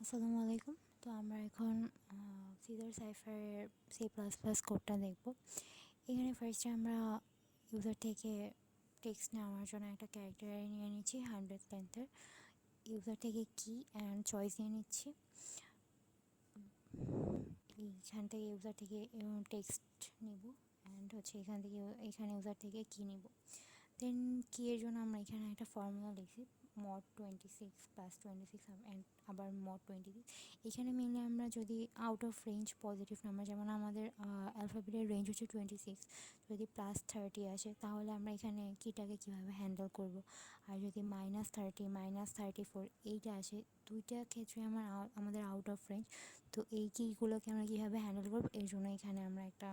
আসসালামু আলাইকুম। তো আমরা এখন সিজার সাইফারের C++ কোডটা দেখব। এখানে ফার্স্টে আমরা ইউজার থেকে টেক্সট নেওয়ার জন্য একটা ক্যারেক্টার নিয়ে নিচ্ছি 100 লেন্থের। ইউজার থেকে কি অ্যান্ড চয়েস নিয়ে নিচ্ছি। এইখান থেকে ইউজার থেকে টেক্সট নিব অ্যান্ড এখান থেকে এখানে ইউজার থেকে কি নিব। দেন কি এর জন্য আমরা এখানে একটা ফর্মুলা লিখছি mod 26 প্লাস 26 অ্যান্ড আবার mod 26। এখানে মেনলি আমরা যদি out of range positive number, যেমন আমাদের অ্যালফাবেটের রেঞ্জ হচ্ছে 26, যদি +30 আসে তাহলে আমরা এখানে কিটাকে কীভাবে হ্যান্ডেল করব। আর যদি -30 -34 এইটা আসে, দুইটা ক্ষেত্রে আমাদের আউট অফ রেঞ্জ। তো এই কিগুলোকে আমরা কীভাবে হ্যান্ডেল করব, এর জন্য এখানে আমরা একটা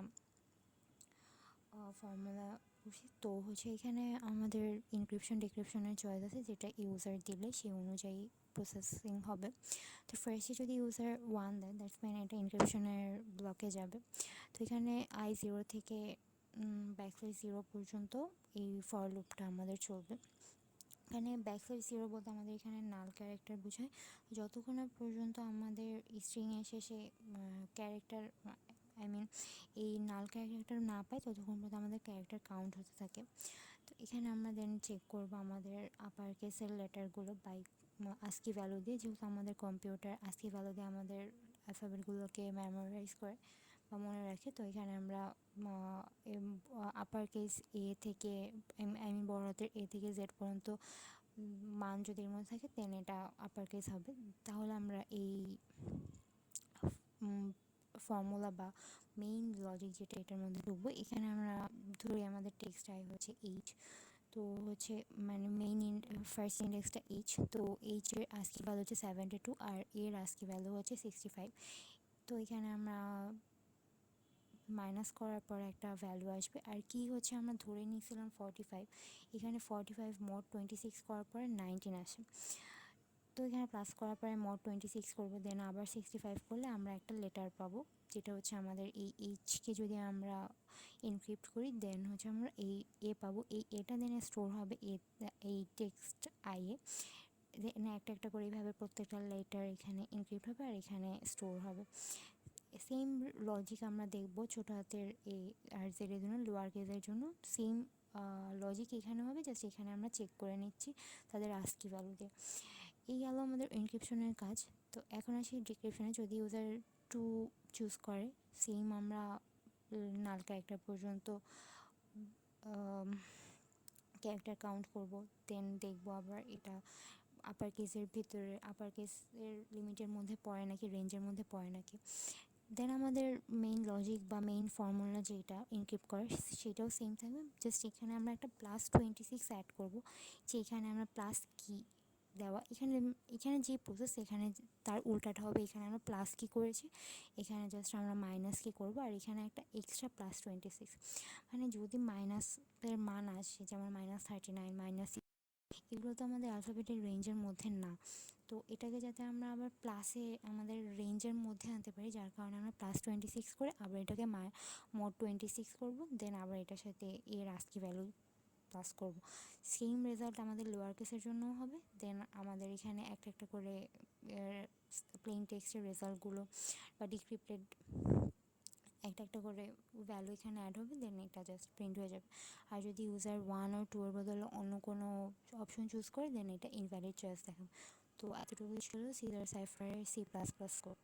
ফর্মুলা বসি। তো এখানে আমাদের ইনক্রিপশন ডিক্রিপশনের চয়েস আছে, যেটা ইউজার দিলে সেই অনুযায়ী প্রসেসিং হবে। তো ফার্স্টে যদি ইউজার 1 দেয়, দ্যাটস মিন এটা ইনক্রিপশনের ব্লকে যাবে। তো এখানে I0 থেকে \0 পর্যন্ত এই ফর লুপটা আমাদের চলবে। এখানে \0 বলতে আমাদের এখানে নাল ক্যারেক্টার বোঝায়। যতক্ষণ না পর্যন্ত আমাদের স্ট্রিংয়ের শেষে ক্যারেক্টার এই নাল ক্যারেক্টার না পাই, ততক্ষণ পর্যন্ত আমাদের ক্যারেক্টার কাউন্ট হতে থাকে। তো এখানে আমরা দেন চেক করব আমাদের আপার কেসের লেটারগুলো বাই ASCII ভ্যালু দিয়ে, যেহেতু আমাদের কম্পিউটার ASCII ভ্যালু দিয়ে আমাদের অ্যালফাবেটগুলোকে মেমোরাইজ করে বা মনে রাখে। তো এখানে আমরা আপার কেস এ থেকে বড় হাতের A থেকে Z পর্যন্ত মান যদি এর মধ্যে থাকে দেন এটা আপার কেস হবে। তাহলে আমরা এই ফর্মুলা বা মেইন লজিক যেটা এটার মধ্যে ঢুকবো, এখানে আমরা ধরি আমাদের টেক্সট টাইপ হচ্ছে H। তো মানে মেইন ফার্স্ট ইন্ডেক্সটা H। তো H এর ASCII ভ্যালু হচ্ছে 72 আর এর ASCII ভ্যালু হচ্ছে 65। তো এখানে আমরা মাইনাস করার পর একটা ভ্যালু আসবে। আর কি আমরা ধরে নিয়েছিলাম 45, এখানে 45 mod 26 করার পরে 19 আসে। তো এখানে প্লাস করার পরে mod 26 করবো, দেন আবার 65 করলে আমরা একটা লেটার পাবো, যেটা আমাদের এই এইচকে যদি আমরা এনক্রিপ্ট করি দেন আমরা এই এ পাবো। এই এটা দেন স্টোর হবে এই টেক্সট আইয়ে। দেন একটা একটা করে এইভাবে প্রত্যেকটা লেটার এখানে এনক্রিপ্ট হবে আর এখানে স্টোর হবে। সেম লজিক আমরা দেখব ছোটো হাতের এ আর জেডের জন্য, লোয়ার কেসের জন্য সেম লজিক এখানে হবে। জাস্ট এখানে আমরা চেক করে নিচ্ছি তাদের ASCII ভ্যালু দিয়ে। এই গেল আমাদের এনক্রিপশনের কাজ। তো এখন আসি ডিক্রিপশনে। যদি ইউজার 2 চুজ করে, সেম আমরা নাল ক্যারেক্টার পর্যন্ত ক্যারেক্টার কাউন্ট করব। দেন দেখবো আবার এটা আপার কেসের ভিতরে আপার কেসের লিমিটের মধ্যে পড়ে নাকি রেঞ্জের মধ্যে পড়ে নাকি। দেন আমাদের মেইন লজিক বা মেইন ফর্মুলা যেটা এনক্রিপ্ট করে সেটাও সেম থাকবে। জাস্ট এখানে আমরা একটা +26 অ্যাড করব, যে এখানে আমরা প্লাস কি দেওয়া, এখানে যে প্রসেস এখানে তার উল্টাটা হবে। এখানে আমরা প্লাস কি করেছি, এখানে জাস্ট আমরা মাইনাস কি করব। আর এখানে একটা এক্সট্রা +26, মানে যদি মাইনাসের মান আসে, যেমন -39 এগুলো তো আমাদের অ্যালফাবেটের রেঞ্জের মধ্যে না। তো এটাকে যাতে আমরা আবার প্লাসে আমাদের রেঞ্জের মধ্যে আনতে পারি, যার কারণে আমরা +26 করে আবার এটাকে mod 26 করব। দেন আবার এটার সাথে এর ASCII ভ্যালু প্লাস করব। সেম রেজাল্ট আমাদের লোয়ার কেসের জন্যও হবে। দেন আমাদের এখানে একটা একটা করে প্লেন টেক্সটের রেজাল্টগুলো বা ডিক্রিপ্টেড একটা একটা করে ভ্যালু এখানে অ্যাড হবে। দেন এটা জাস্ট প্রিন্ট হয়ে যাবে। আর যদি ইউজার 1 আর 2 এর বদলে অন্য কোনো অপশন চুজ করে দেন এটা ইনভ্যালিড চয়েস দেখাবে। তো এতটুকুই ছিল সিজার সাইফারের C++ কোড।